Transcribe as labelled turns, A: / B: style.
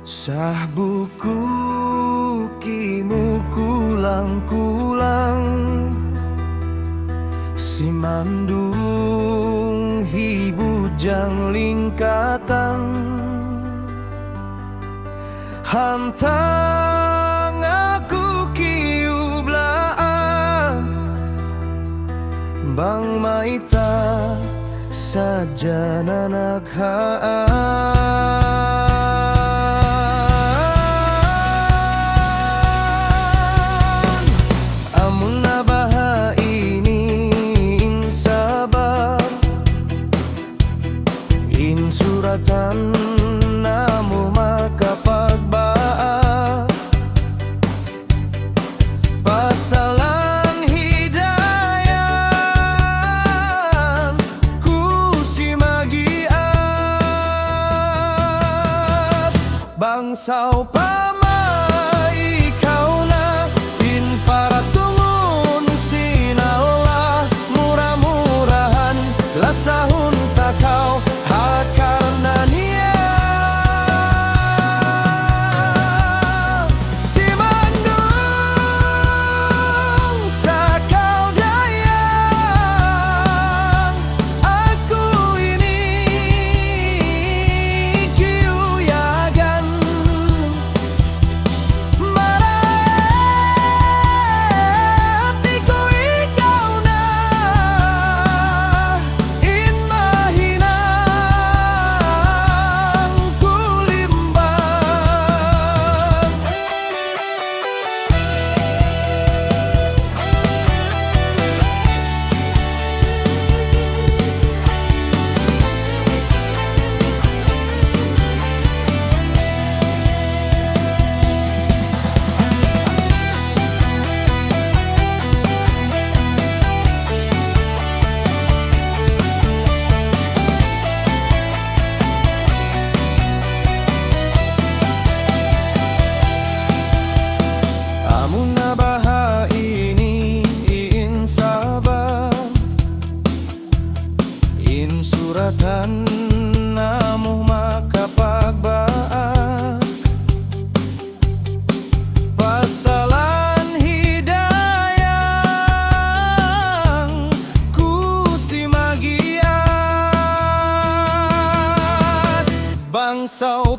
A: Sah buku kimu kulang-kulang, si mandung hibu jang lingkatan, hantang aku kiublaan, bang maita saja nanaghaan. Suratan namu makapagbaa, pasalan hidayan ku si magiat, bangsaw pamay ikaw na in para tungun sinala murah-murahan lasahun takaw karena niat si mandung sakau dayang, aku ini kiuyagan maratiku ikaw na in mahina. Suratan namu makapagbaak, pasalan hidayang ku si magiat, bangsaw